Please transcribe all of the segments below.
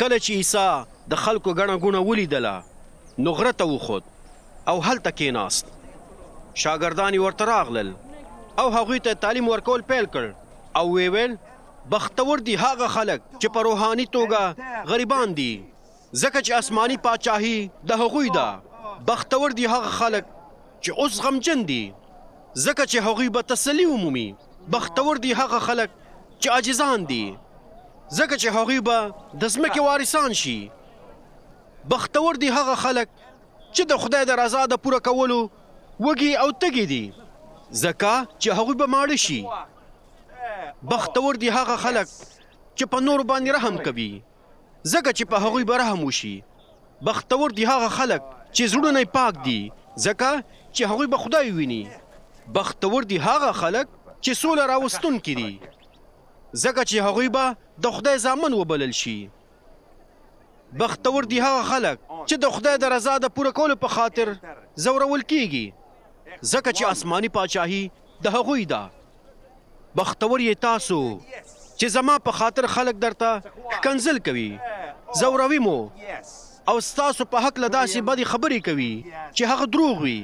کله چې عیسی د خلکو ګڼه ګوڼه ولیدله نو غره ته وخوت او هلته کېناست. شاګردان یې ورته راغلل او هغوی ته تعلیم ورکول پیل کړ او ویې ویل بختور دي هغه خلک چې په روحاني توګه غریبان دي ځکه چې آسماني پاچاهي د هغوی ده. بختور دي هغه خلک چې اوس غمجن دي ځکه چې هغوی به تسلي ومومي. بختور دي هغه خلک چې عاجزان دي ځکه چې هغوی به د ځمکې وارثان شي. بختور دي هغه خلک چې د خدای د رضا د پوره کولو وږي او تږي دي ځکه چې هغوی به ماړه شي. بختور دي هغه خلک چې په نورو باندې رحم کوي ځکه چې په هغوی به رحم وشي. بختور دي هغه خلک چې زړونه یې پاک دي ځکه چې هغوی به خدای ویني. بختور دي هغه خلک چې سوله راوستونکي دي ځکه چې هغوی به د خدای زامن وبلل شي. بختور دي هغه خلک چې د خدای د رضا د پوره کولو په خاطر ځورول کیږي ځکه چې آسماني پاچاهي د هغوی ده. بختور یې تاسو چې زما په خاطر خلک درته ښکنځل کوي ځوروي مو او ستاسو په هکله داسې بدې خبرې کوي چې هغه دروغ وي.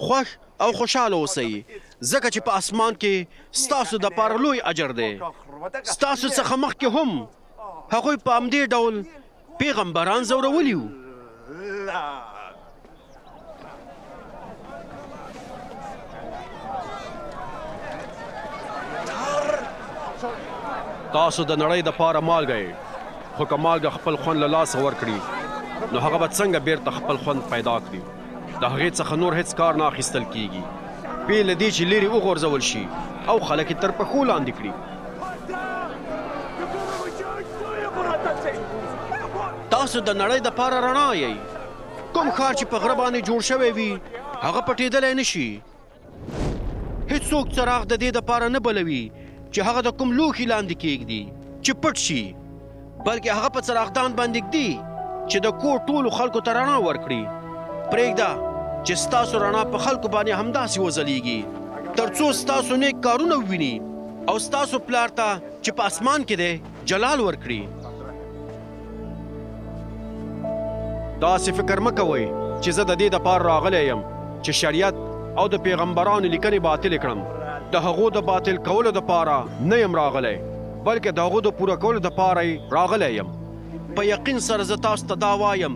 خوښ او خوشحاله اوسئ ځکه چې په اسمان کې ستاسو دپاره لوی اجر دی. ستاسو څخه مخکې هم هغوی په همدې ډول پیغمبران ځورولي وو. تاسو د نړۍ دپاره مالګه یې خو که مالګه خپل خوند له لاسه ورکړي نو هغه به څنګه بیرته خپل خوند پیدا کړي. د هغې څخه نور هیڅ کار نه اخیستل کیږي بې له دې چې لرې وغورځول شي او خلک یې تر پښو لاندې کړي. تاسو د نړۍ دپاره رڼا یئ. کوم ښار چې په غره باندې جوړ شوی وي هغه پټېدلی نه شي. هیڅوک څراغ د دې دپاره نه بلوي چې هغه د کوم لوښي لاندې کیږدي چې پټ شي بلکې هغه په څراغدان باندې ږدي چې د کور ټولو خلکو ته رڼا ورکړي. پرېږده چې ستاسو رڼا په خلکو باندې همداسې وځلیږي تر څو ستاسو نیک کارونه وویني او ستاسو پلار ته چې په اسمان کې دی جلال ورکړي. داسې فکر مه کوئ چې زه د دې دپاره راغلی یم چې شریعت او د پیغمبرانو لیکنې باطلې کړم. د هغو د باطل کولو دپاره نه یم راغلی بلکې د هغو د پوره کولو دپاره یې راغلی یم. په یقین سره زه تاسو ته دا وایم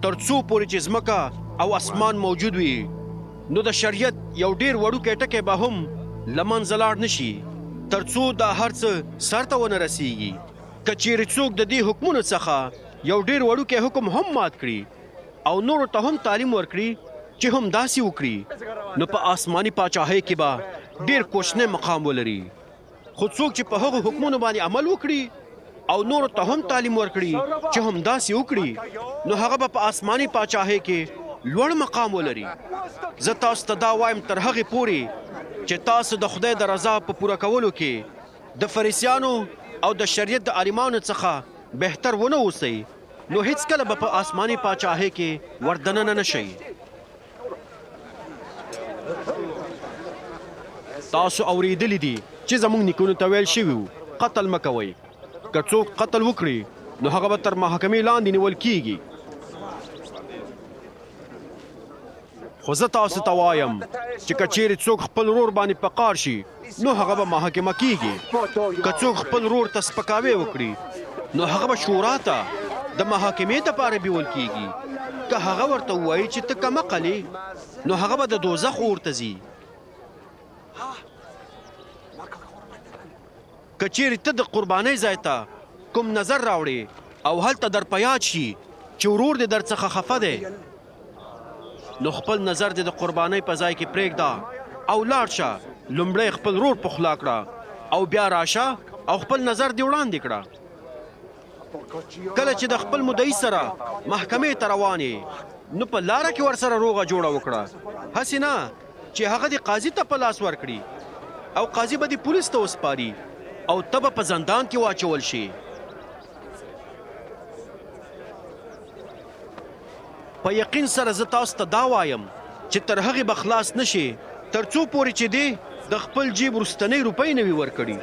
تر څو پورې چې ځمکه او اسمان موجود وي نو د شریعت یو ډېر وړوکی ټکی به هم له منځه لاړ نه شي تر څو دا هر څه سر ته ونه رسیږي. که چیرې څوک د دې حکمونو څخه یو ډېر وړوکی حکم هم مات کړي او نورو ته هم تعلیم ورکړي چې هم داسې وکړي نو په آسماني پاچاهۍ کې به ډېر کوچنی مقام ولري. خو څوک چې په هغو حکمونو باندې عمل وکړي او نورو ته هم تعلیم ورکړي چې هم داسې وکړي نو هغه به په آسماني پاچاهۍ کې لوړ مقام ولري. زه تاسو ته دا وایم تر هغې پورې چې تاسو د خدای د رضا په پوره کولو کې د فریسیانو او د شریعت د عالمانو څخه بهتر ونه اوسئ نو هیڅکله به په آسماني پاچاهۍ کې وردننه نه شئ. تاسو اورېدلي دي چې زموږ نیکونو ته ویل شوي وو قتل مه کوئ. که څوک قتل وکړي نو هغه به تر محاکمې لاندې نیول کیږي. خو زه تاسو ته وایم چې که چیرې څوک خپل ورور باندې په قار شي نو هغه به محاکمه کیږي. که څوک خپل ورور ته سپکاوی وکړي نو هغه به شورا ته د محاکمې دپاره بیول کیږي. که هغه ورته ووایي چې ته کمقل یې نو هغه به د دوزخ اور ته ځي. که چیرې ته د قربانۍ ځای ته کوم نظر راوړې او هلته در په یاد شي چې ورور دې در څخه خفه دی نو خپل نظر دې د قربانۍ په ځای کې پرېږده او لاړ شه. لومړی خپل ورور پخلا کړه او بیا راشه او خپل نظر دې وړاندې کړه. کله چې د خپل مدعي سره محکمې ته روان یې نو په لاره کې ورسره روغه جوړه وکړه. هسې نه چې هغه دې قاضي ته په لاس ورکړي او قاضي به دې پولیس ته وسپاري او ته به په زندان کې واچول شي. په یقین سره زه تاسو ته دا وایم چې تر هغې به خلاص نه شي تر څو پورې چې دې د خپل جیب وروستنۍ روپۍ نه وي ورکړي.